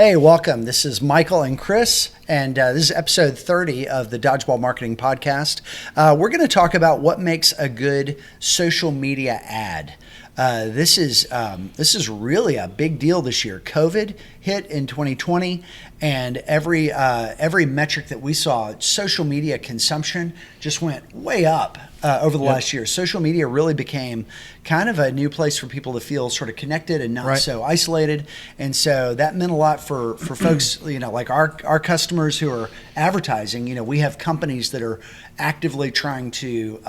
Hey, welcome. This is Michael and Chris, and this is episode 30 of the Dodgeball Marketing Podcast. We're going to talk about what makes a good social media ad. This is really a big deal this year. COVID hit in 2020, and every metric that we saw, social media consumption just went way up over the last year. Social media really became kind of a new place for people to feel sort of connected and not so isolated. And so that meant a lot for folks, like our customers who are advertising. We have companies that are actively trying to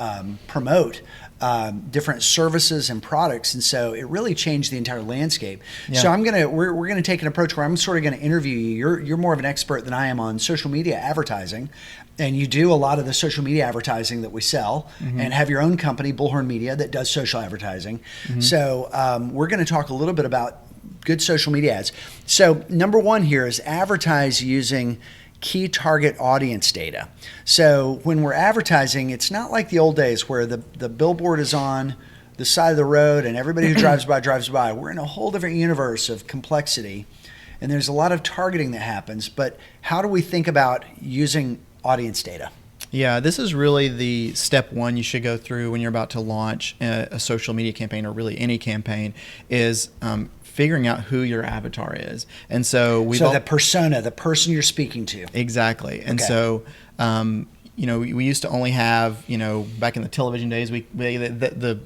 promote different services and products, and so it really changed the entire landscape. So we're gonna take an approach where I'm sort of gonna interview you. You're more of an expert than I am on social media advertising, and you do a lot of the social media advertising that we sell, and have your own company, Bullhorn Media, that does social advertising. So we're gonna talk a little bit about good social media ads. So number one here is advertise using key target audience data. So when we're advertising, it's not like the old days where the billboard is on the side of the road and everybody who drives by. We're in a whole different universe of complexity, and there's a lot of targeting that happens. But how do we think about using audience data? Yeah, this is really the step one you should go through when you're about to launch a social media campaign, or really any campaign, is figuring out who your avatar is. And so the persona, the person you're speaking to. Exactly. And so we used to only have, back in the television days, the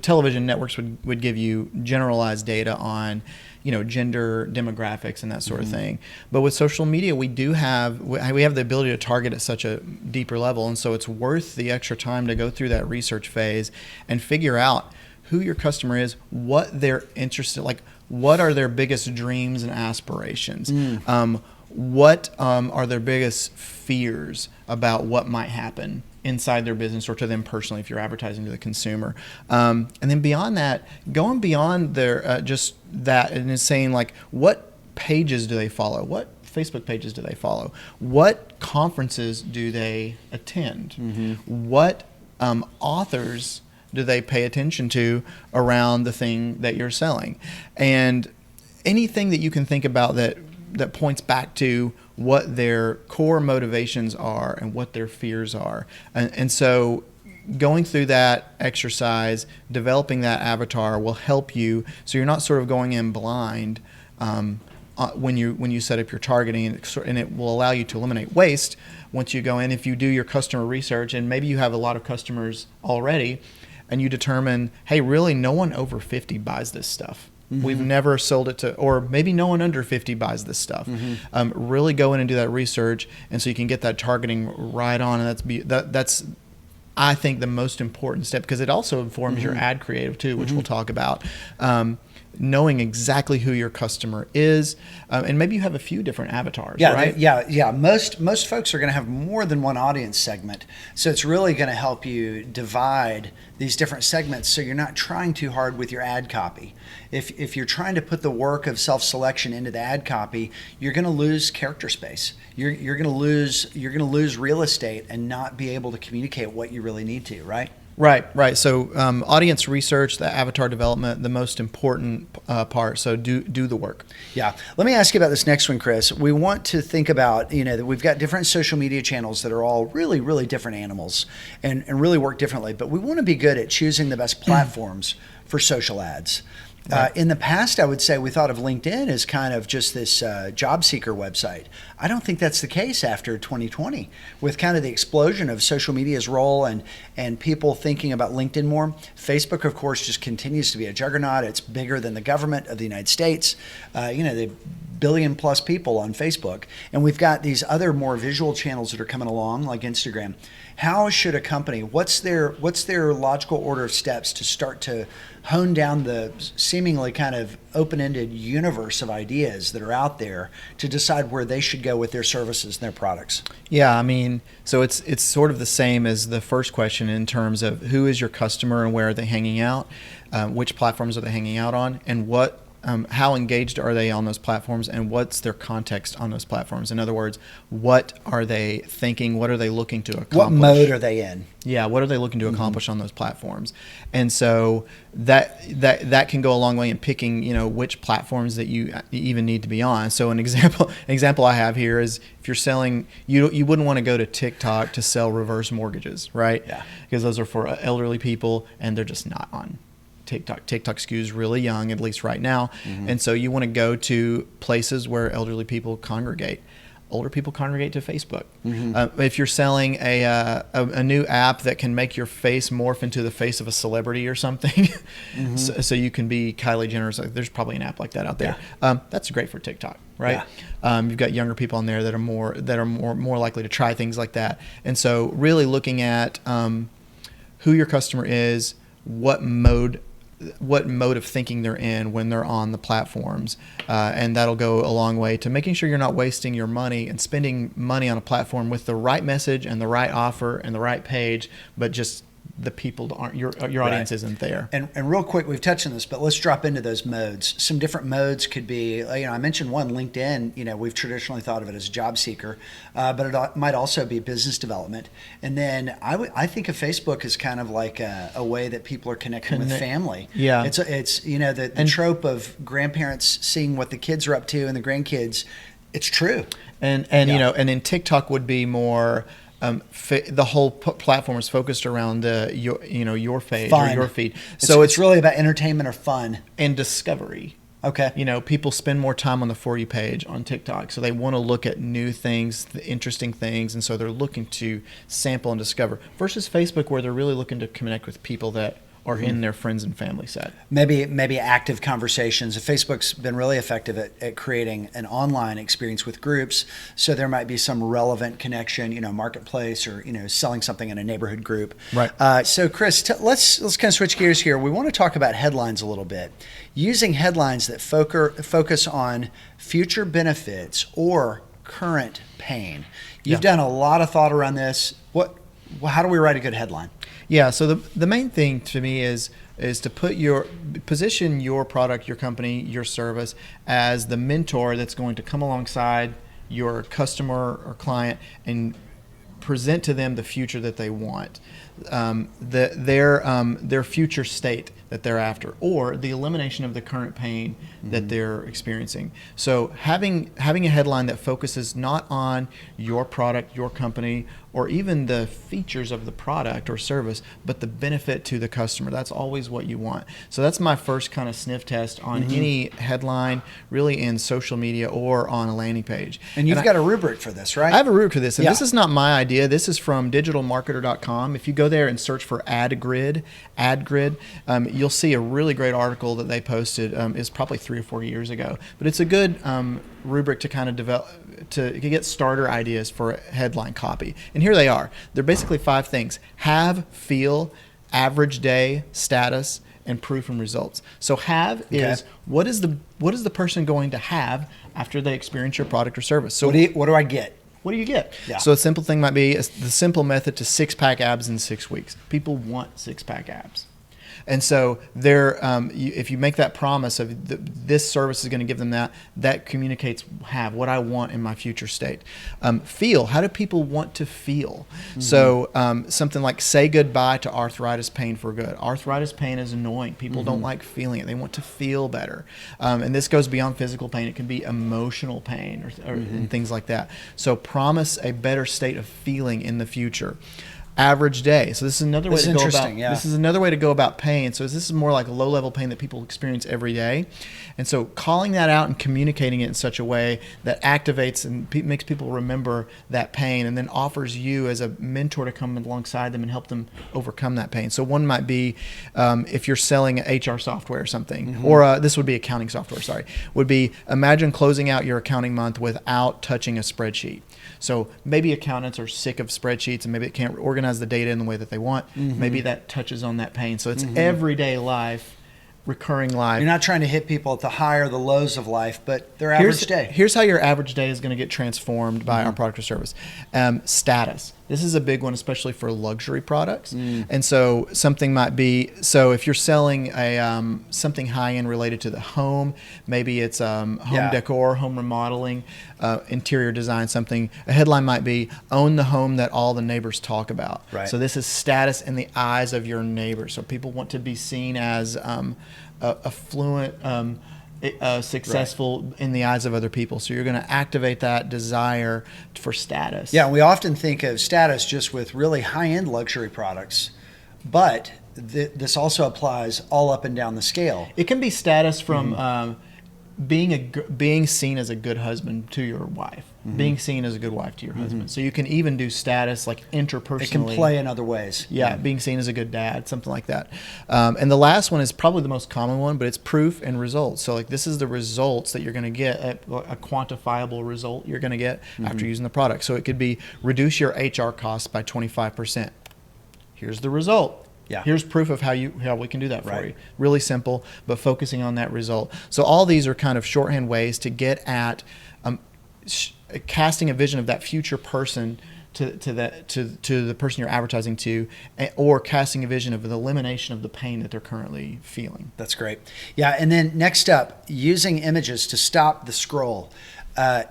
television networks would give you generalized data on gender demographics and that sort of thing. But with social media, we have the ability to target at such a deeper level. And so it's worth the extra time to go through that research phase and figure out who your customer is, what they're interested, like what are their biggest dreams and aspirations, what are their biggest fears about what might happen inside their business or to them personally if you're advertising to the consumer. And then beyond that, going beyond their just that, and it's saying like, what pages do they follow? What Facebook pages do they follow? What conferences do they attend? What authors do they pay attention to around the thing that you're selling? And anything that you can think about that points back to what their core motivations are and what their fears are. And so going through that exercise, developing that avatar will help you, so you're not sort of going in blind when you set up your targeting, and it will allow you to eliminate waste once you go in. If you do your customer research, and maybe you have a lot of customers already, and you determine, hey, really no one over 50 buys this stuff. We've never sold it to, or maybe no one under 50 buys this stuff. Really go in and do that research, and so you can get that targeting right on. And that's I think the most important step, because it also informs your ad creative too, which we'll talk about. Knowing exactly who your customer is, and maybe you have a few different avatars, right? Most folks are going to have more than one audience segment, so it's really going to help you divide these different segments, so you're not trying too hard with your ad copy. If you're trying to put the work of self-selection into the ad copy, you're going to lose character space. You're going to lose real estate and not be able to communicate what you really need to, right? Right. So audience research, the avatar development, the most important part. So do the work. Yeah. Let me ask you about this next one, Chris. We want to think about, that we've got different social media channels that are all really, really different animals and really work differently. But we want to be good at choosing the best platforms for social ads. In the past, I would say we thought of LinkedIn as kind of just this job seeker website. I don't think that's the case after 2020, with kind of the explosion of social media's role and people thinking about LinkedIn more. Facebook, of course, just continues to be a juggernaut. It's bigger than the government of the United States. The billion plus people on Facebook. And we've got these other more visual channels that are coming along, like Instagram. How should a company, what's their logical order of steps to start to hone down the seemingly kind of open-ended universe of ideas that are out there to decide where they should go with their services and their products? Yeah, I mean, so it's sort of the same as the first question in terms of who is your customer and where are they hanging out, which platforms are they hanging out on, and what how engaged are they on those platforms, and what's their context on those platforms? In other words, what are they thinking? What are they looking to accomplish? What mode are they in? Yeah, what are they looking to accomplish on those platforms? And so that can go a long way in picking, which platforms that you even need to be on. So an example I have here is, if you're selling, you wouldn't want to go to TikTok to sell reverse mortgages, right? Yeah. Because those are for elderly people, and they're just not on TikTok. TikTok skews really young, at least right now. And so you want to go to places where elderly people congregate. Older people congregate to Facebook. If you're selling a new app that can make your face morph into the face of a celebrity or something, so you can be Kylie Jenner, there's probably an app like that out there. That's great for TikTok, right? You've got younger people on there that are more likely to try things like that. And so really looking at who your customer is, what mode of thinking they're in when they're on the platforms, and that'll go a long way to making sure you're not wasting your money and spending money on a platform with the right message and the right offer and the right page, but just the people aren't your audience isn't there. And real quick, we've touched on this, but let's drop into those modes. Some different modes could be, I mentioned one, LinkedIn. We've traditionally thought of it as job seeker, but it might also be business development. And then I think of Facebook as kind of like a way that people are connecting with family. Yeah, it's the trope of grandparents seeing what the kids are up to and the grandkids. It's true. And then TikTok would be more. The whole platform is focused around your page or your feed. So it's really about entertainment or fun and discovery. Okay. People spend more time on the For You page on TikTok, so they want to look at new things, the interesting things, and so they're looking to sample and discover. Versus Facebook, where they're really looking to connect with people that are in their friends and family set. Maybe active conversations. Facebook's been really effective at creating an online experience with groups. So there might be some relevant connection, marketplace, or selling something in a neighborhood group. Right. So Chris, let's kind of switch gears here. We want to talk about headlines a little bit. Using headlines that focus on future benefits or current pain. You've done a lot of thought around this. How do we write a good headline? Yeah, so the main thing to me is to position your product, your company, your service as the mentor that's going to come alongside your customer or client and present to them the future that they want, their future state that they're after, or the elimination of the current pain that they're experiencing. So having a headline that focuses not on your product, your company, or even the features of the product or service, but the benefit to the customer. That's always what you want. So that's my first kind of sniff test on any headline, really in social media or on a landing page. And you've got a rubric for this, right? I have a rubric for this, and this is not my idea. This is from digitalmarketer.com. If you go there and search for ad grid, you'll see a really great article that they posted. It's probably 3 or 4 years ago, but it's a good rubric to kind of develop, to get starter ideas for headline copy. And here they are. They're basically 5 things: have, feel, average day, status, and proof and results. So have is what is the person going to have after they experience your product or service. So what do I get? What do you get? Yeah. So a simple thing might be the simple method to 6-pack abs in 6 weeks. People want 6-pack abs. And so if you make that promise of this service is going to give them that communicates what I want in my future state. Feel, how do people want to feel? So something like say goodbye to arthritis pain for good. Arthritis pain is annoying. People don't like feeling it. They want to feel better. And this goes beyond physical pain. It can be emotional pain or and things like that. So promise a better state of feeling in the future. Average day. So this is another way to go about. Yeah. This is another way to go about pain. So this is more like low-level pain that people experience every day, and so calling that out and communicating it in such a way that activates and makes people remember that pain, and then offers you as a mentor to come alongside them and help them overcome that pain. So one might be if you're selling HR software or something, or this would be accounting software. Sorry, would be imagine closing out your accounting month without touching a spreadsheet. So maybe accountants are sick of spreadsheets and maybe they can't organize the data in the way that they want. Maybe that touches on that pain. So it's everyday life, recurring life. You're not trying to hit people at the high or the lows of life, but their average day. Here's how your average day is going to get transformed by our product or service. Status. This is a big one, especially for luxury products. And so something might be, so if you're selling something high-end related to the home, maybe it's home decor, home remodeling, interior design, something. A headline might be, own the home that all the neighbors talk about. Right. So this is status in the eyes of your neighbors. So people want to be seen as affluent, successful in the eyes of other people. So you're going to activate that desire for status. Yeah, we often think of status just with really high-end luxury products, but this also applies all up and down the scale. It can be status from being seen as a good husband to your wife, being seen as a good wife to your husband. So you can even do status like interpersonally. It can play in other ways. Yeah, being seen as a good dad, something like that. And the last one is probably the most common one, but it's proof and results. So like this is the results that you're going to get, a quantifiable result you're going to get after using the product. So it could be reduce your HR costs by 25%. Here's the result. Yeah. Here's proof of how we can do that for you. Really simple, but focusing on that result. So all these are kind of shorthand ways to get at casting a vision of that future person to the person you're advertising to, or casting a vision of the elimination of the pain that they're currently feeling. That's great. Yeah, and then next up, using images to stop the scroll.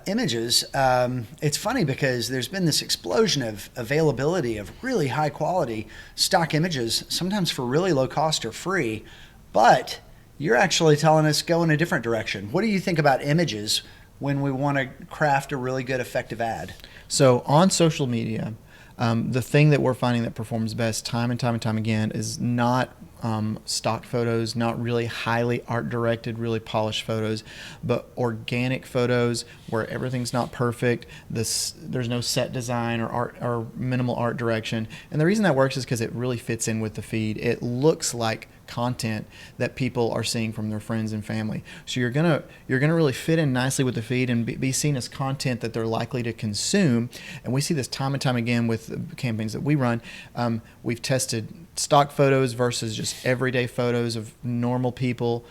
Images, it's funny because there's been this explosion of availability of really high quality stock images, sometimes for really low cost or free, but you're actually telling us go in a different direction. What do you think about images when we want to craft a really good, effective ad? So on social media, the thing that we're finding that performs best time and time again is not stock photos, not really highly art directed, really polished photos, but organic photos where everything's not perfect. There's no set design or art or minimal art direction. And the reason that works is because it really fits in with the feed. It looks like content that people are seeing from their friends and family. So you're gonna really fit in nicely with the feed and be seen as content that they're likely to consume. And we see this time and time again with campaigns that we run. We've tested stock photos versus just everyday photos of normal people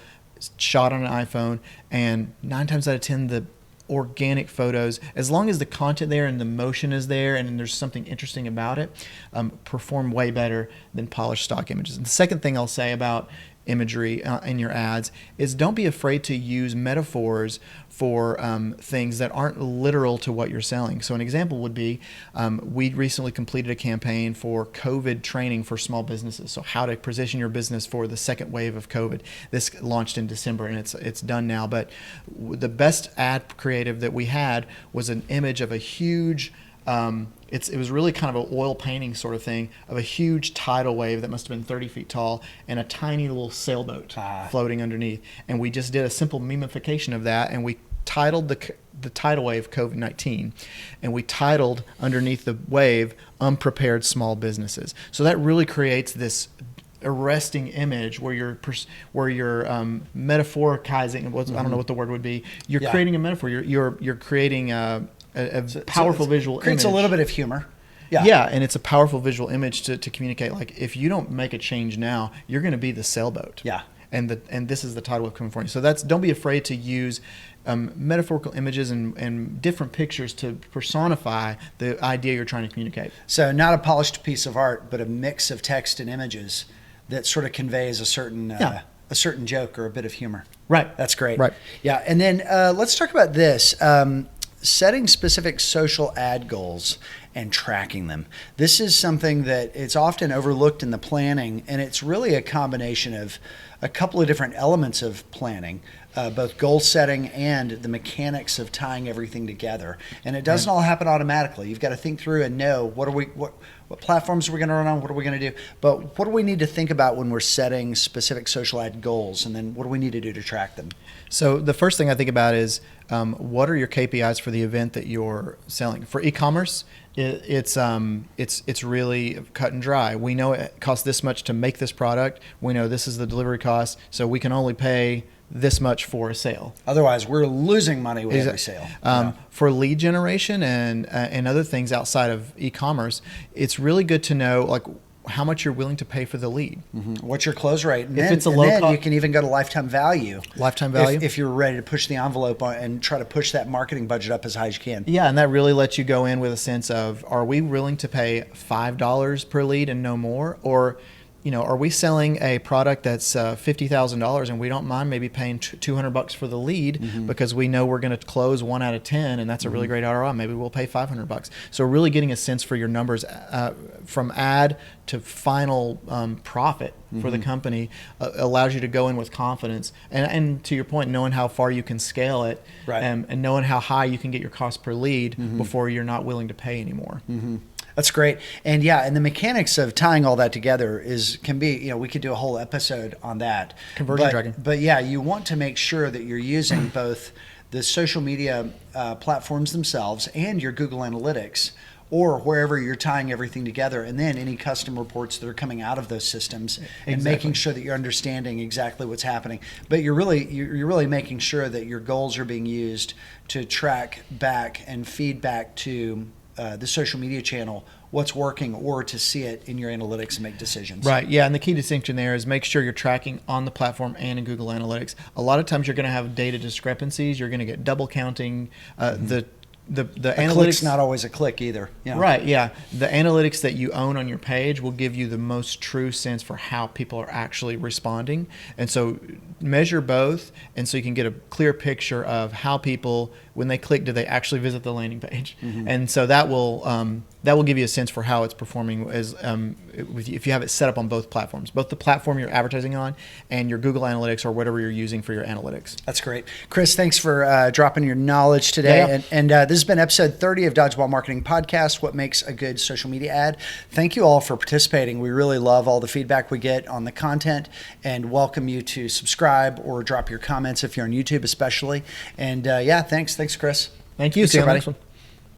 shot on an iPhone, and 9 times out of 10 the organic photos, as long as the content there and the motion is there and there's something interesting about it, perform way better than polished stock images. And the second thing I'll say about imagery in your ads is don't be afraid to use metaphors for things that aren't literal to what you're selling. So an example would be, we recently completed a campaign for COVID training for small businesses. So how to position your business for the second wave of COVID. This launched in December and it's done now. But the best ad creative that we had was an image of a huge, it was really kind of an oil painting sort of thing of a huge tidal wave that must have been 30 feet tall and a tiny little sailboat floating underneath. And we just did a simple memification of that, and we titled the tidal wave COVID-19, and we titled underneath the wave Unprepared Small Businesses. So that really creates this arresting image where you're metaphoricizing. I don't know what the word would be. You're creating a metaphor. You're creating a powerful visual creates image. A little bit of humor. Yeah, and it's a powerful visual image to communicate. Like, if you don't make a change now, you're going to be the sailboat. Yeah. And this is the tidal wave coming for you. So don't be afraid to use metaphorical images and different pictures to personify the idea you're trying to communicate. So not a polished piece of art, but a mix of text and images that sort of conveys a certain joke or a bit of humor. Right. That's great. Right. Yeah. And then let's talk about this. Setting specific social ad goals and tracking them. This is something that it's often overlooked in the planning, and it's really a combination of a couple of different elements of planning, both goal setting and the mechanics of tying everything together. And it doesn't all happen automatically. You've got to think through and know what platforms are we going to run on, what are we going to do, but what do we need to think about when we're setting specific social ad goals, and then what do we need to do to track them? So the first thing I think about is what are your KPIs for the event that you're selling? For e-commerce, it's really cut and dry. We know it costs this much to make this product. We know this is the delivery cost, so we can only pay this much for a sale. Otherwise, we're losing money with every sale. For lead generation and other things outside of e-commerce, it's really good to know, like, how much you're willing to pay for the lead. What's your close rate? And If then, it's a and low then cost- you can even go to lifetime value. Lifetime value? If you're ready to push the envelope and try to push that marketing budget up as high as you can. Yeah, and that really lets you go in with a sense of, are we willing to pay $5 per lead and no more? Or, are we selling a product that's $50,000 and we don't mind maybe paying $200 for the lead because we know we're going to close 1 out of 10 and that's a really great ROI. Maybe we'll pay $500. So really getting a sense for your numbers from ad to final profit for the company allows you to go in with confidence. And to your point, knowing how far you can scale it, Right. And knowing how high you can get your cost per lead before you're not willing to pay anymore. That's great. And and the mechanics of tying all that together can be, we could do a whole episode on that. Conversion tracking. But you want to make sure that you're using both the social media platforms themselves and your Google Analytics, or wherever you're tying everything together, and then any custom reports that are coming out of those systems, and making sure that you're understanding exactly what's happening. But you're really making sure that your goals are being used to track back and feedback to the social media channel what's working, or to see it in your analytics and make decisions. Right. Yeah. And the key distinction there is make sure you're tracking on the platform and in Google Analytics. A lot of times you're going to have data discrepancies. You're going to get double counting. The analytics, click's not always a click either. Right. Yeah. The analytics that you own on your page will give you the most true sense for how people are actually responding. And so measure both. And so you can get a clear picture of how people, when they click, do they actually visit the landing page? And so that will give you a sense for how it's performing if you have it set up on both platforms, both the platform you're advertising on and your Google Analytics or whatever you're using for your analytics. That's great. Chris, thanks for dropping your knowledge today. Yeah. And this has been episode 30 of Dodgeball Marketing Podcast, What Makes a Good Social Media Ad. Thank you all for participating. We really love all the feedback we get on the content, and welcome you to subscribe or drop your comments if you're on YouTube especially. And thanks. Thanks, Chris. Thank you. Thanks, See you on the everybody. next one.